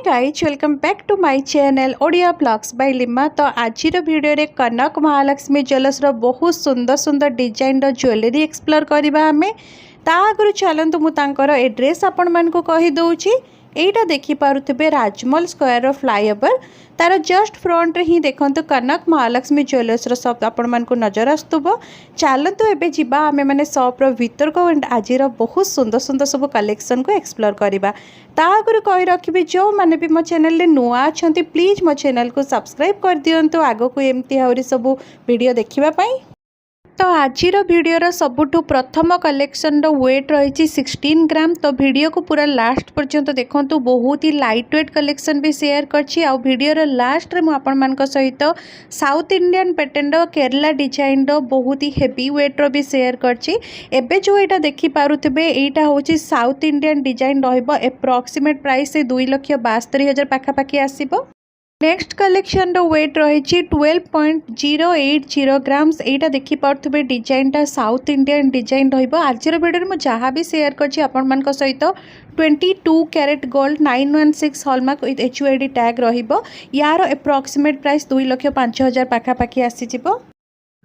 Guys welcome back to my channel Odia blogs by Lima. तो आज video रे कनक महालक्ष्मी ज्वेलर्स बहुत सुंदर सुंदर डिजाइन ज्वेलरी एक्सप्लोर करवा आम ता आगु चलतु मुझे एड्रेस आपण मान कहीदे यहीटा देखिपे राजमहल स्क्वायर फ्लाईओवर तार जस्ट फ्रंट रे ही देखते कनक महालक्ष्मी ज्वेलर्स सब आपण मान नजर आसुव। चलतु एबे जिबा आमे माने शॉप भीतर को एंड आज बहुत सुंदर सुंदर सब कलेक्शन को एक्सप्लोर करवा। ता आगु कही रखी जो मैंने भी मो चैनल नुआ अच्छा प्लीज मो चैनल को सब्सक्राइब कर दिंतु आग को एमती आहरी सब वीडियो देखापी। तो आज वीडियो सबुठ प्रथम कलेक्शन वेट रही 16 ग्राम। तो वीडियो को पूरा लास्ट पर्यंत देखूँ बहुत ही लाइट वेट कलेक्शन भी शेयर कर लास्ट रे आपण मान सहित south Indian pattern Kerala design बहुत ही हेवी वेट भी शेयर करबे जो यहाँ देखिपे यहाँ हूँ south Indian design approximate price 2,72,000 पाखापाखि आसब। नेक्स्ट कलेक्शन वेट रही 12.080 ग्राम्स। यहाँ देखिपे डिजाइनटा साउथ इंडियन डिजाइन आज वीडियो में जहाँ भी शेयर कर सहित 22 carat gold 916 hallmark with HUID tag यार एप्रोक्सीमेट प्राइस 2,05,000 पाखापाखि आसीजिवो।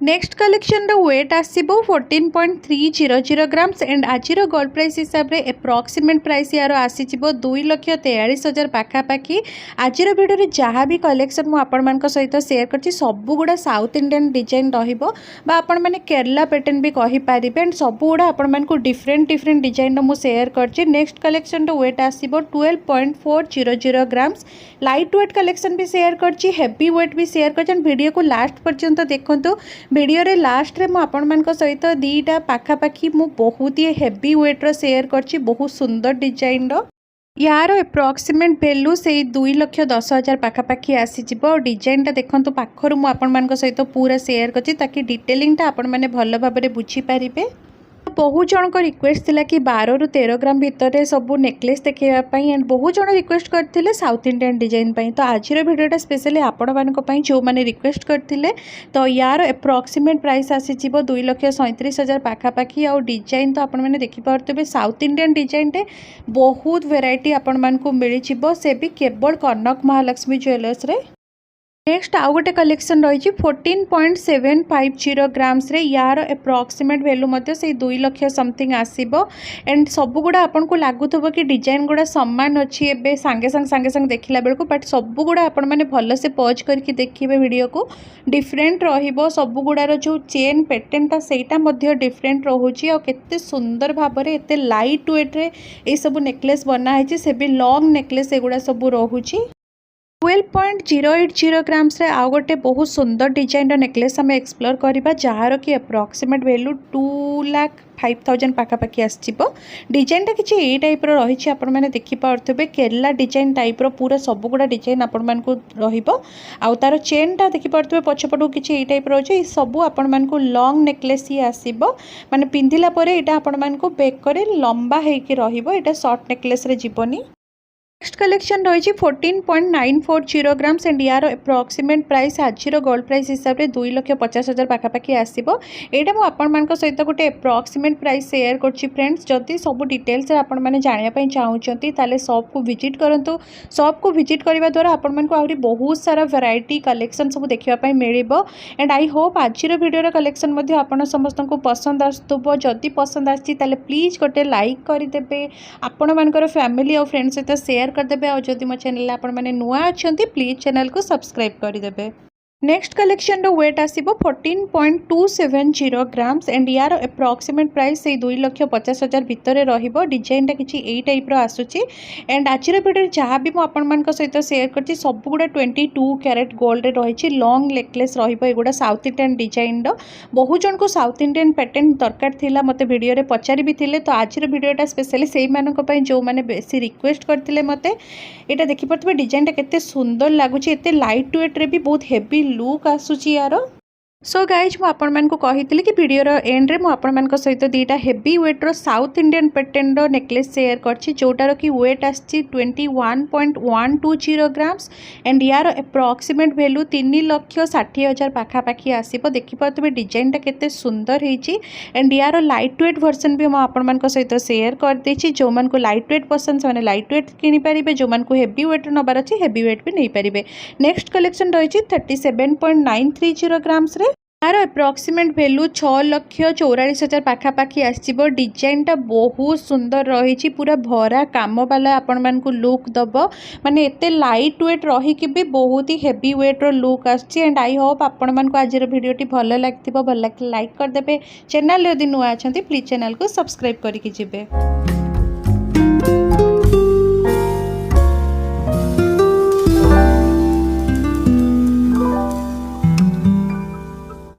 नेक्स्ट कलेक्शन वेट आसो 14.300 ग्राम्स एंड आज गोल्ड प्राइस हिसाब से एप्रोक्सीमेट प्राइस यार आसीजिवो 2,43,000 पाखापाखि। आज वीडियो जहाँ भी कलेक्शन मुझे सहित शेयर कर सबुगुड़ा साउथ इंडियन डिजाइन आपण मैंने केरला पैटर्न भी कहींपारे एंड सबुगुड़ा आपण मानक डिफरेंट डिफरेंट डिजाइन मुझे शेयर कर। नेक्स्ट कलेक्शन वेट आसो 12.400 ग्राम्स। लाइट वेट कलेक्शन भी शेयर कर हेवी वेट भी शेयर कर वीडियो को लास्ट पर्यंत देखूँ। वीडियो रे लास्ट रे आपण मान सहित दीटा पाखापाखि मु बहुत ही हेवी वेट शेयर कर बहुत सुंदर डिजाइन यार एप्रोक्सीमेट वैल्यू से 2,10,000 पाखापाखि आसीजिव। डिजाइनटा देखो पाखर मुझे सहित पूरा शेयर कर ताकि डिटेलिंगटा आपण मैंने भल भाव बुझीपारे। बहुत जन को रिक्वेस्ट थिला कि 12 ରୁ 13 ग्राम भितर सब नेकलेस देखापी एंड बहुत जन रिक्वेस्ट करते साउथ इंडियन डिजाइन। तो आज वीडियोटा स्पेशली आपण मानी जो मैंने रिक्वेस्ट करते तो यार एप्रोक्सीमेट प्राइस आसीजिव 2,37,000 पाखापाखि। आउ डिजाइन तो आपण मैंने देखिपे साउथ इंडियन डिजाइन बहुत वेराइटी आपण मानकु मिल से भी केवल कनक महालक्ष्मी ज्वेलर्स रे। नेक्स्ट आउ गोटे कलेक्शन रही 14.750 ग्राम्स रे यार एप्रोक्सीमेट वैल्यू से 2 लाख समथिंग आसीबो एंड सबुगुड़ा आपन को लागुथबो कि डिजाइन गुड़ा समान अच्छी एबे सांगे सांगे देखला बेल को बट सबुगुड़ा आपण माने भल से पॉज करके देखिबे वीडियो को डिफरेंट रहिबो। सबुगुड़ार जो चेन पैटर्नटा सेटा मध्ये डिफरेंट रहुची और केते सुंदर भाबरे एते लाइट वेट रे ए सब नेकलेस बना है से भी लॉन्ग नेकलेस एगुड़ा सब रहुची। 12.080 ग्राम्स रे आउ गोटे बहुत सुंदर डिजाइन नेकलेस आम एक्सप्लोर करवा जार कि एप्रोक्सीमेट वैल्यू 2,05,000 पाखापाखि आसो। डिजाइनटा किसी यही टाइप रही आपण मैंने देखिपे केरला डिजाइन टाइप पूरा सबुगुड़ा डिजाइन आपण मानक आउ तार चेनटा देखिपे पछपटू किसी यही टाइप रही सबू आपण मानक लॉन्ग नेकलेस ही आसो माने पिंधिला परे एटा आपण मानक बेकरे लंबा होकर रहा शॉर्ट नेकलेस रे जीवनी। नेक्स्ट कलेक्शन रही 14.940 ग्राम्स एंड यार एप्रोक्सीमेट प्राइस आज गोल्ड प्राइस हिसाब से 2,50,000 पाखापाखि आसो। यहाँ मुझे आपण मान सहित गोटे एप्रोक्सीमेट प्राइस शेयर कर फ्रेंड्स। जदि सब डिटेल्स आपण मैंने जानापी चाहूँगी ताले शॉप को विजिट करूँ। शॉप को विजिट करने द्वारा आपण मान आहरी बहुत सारा वेराइटी कलेक्शन सब देखापी मिल एंड आई होप आज वीडियो कलेक्शन आपण समस्त को पसंद आसुव। जदि पसंद आसी प्लीज गोटे लाइक करदे आपण मानकर फैमिली और फ्रेंड्स सहित शेयर करदे और जदि मो चैनल आपण माने नुआ अछंती प्लीज चैनल को सब्सक्राइब करदे। नेक्स्ट कलेक्शन वेट आसो 14.270 ग्राम्स एंड यार एप्रोक्सीमेट प्राइस से 2,50,000 भितर रहिबो। डिजाइनटा किसी यही टाइप आसूची एंड आज वीडियो जहाँ भी मुझे सहित शेयर कर सबुगुड़ा 22 कैरेट गोल्ड रही लॉन्ग नेकलेस रहा साउथ इंडियन डिजाइन बहुत जन को साउथ इंडियन पैटर्न दरकार थिला मते वीडियो रे पचारि भी थिले। तो आज वीडियोटा स्पेशली से जो मैंने बेसी रिक्वेस्ट करते मते यहाँ देखिपे डिजाइनटा केते सुंदर लगुच एते लाइट वेट रे भी बहुत हेवी लुक आसूची यार। सो गाइज मुझे कही कि वीडियोर एंड्रे मुझे सहित दुईटा हेवी वेट्र south Indian pattern necklace share करछि जोटार कि वेट आसी 21.120 ग्राम्स एंड यार एप्रोक्सीमेट भैल्यू 3,60,000 पाखापाखि आसो देखिपे डिजाइनटा केते सुंदर होती एंड यार लाइट वेट वर्जन भी मुझे सहित सेयार करदे जो मन को लाइट वेट पसंद से लाइट वेट किनीपारे जो मन को हेवी वेट नबार अच्छी हेवी वेट भी नहीं पारे। नेक्स्ट कलेक्शन रही 37.930 ग्राम्स तार एप्रोक्सीमेट भैल्यू 6,44,000 पाखापाखि आसो। डिजाइनटा बहुत सुंदर रही पूरा भरा काम वाला आपण मान को लुक दब माने एते लाइट वेट रही भी बहुत ही हेवी वेट्र लुक आसी एंड आई होप आपण मान को आज वीडियोटी भल लगे भल लगे लाइक करदे। चैनल यदि नुआ अच्छा प्लीज चैनल को सब्सक्राइब करके जिबे।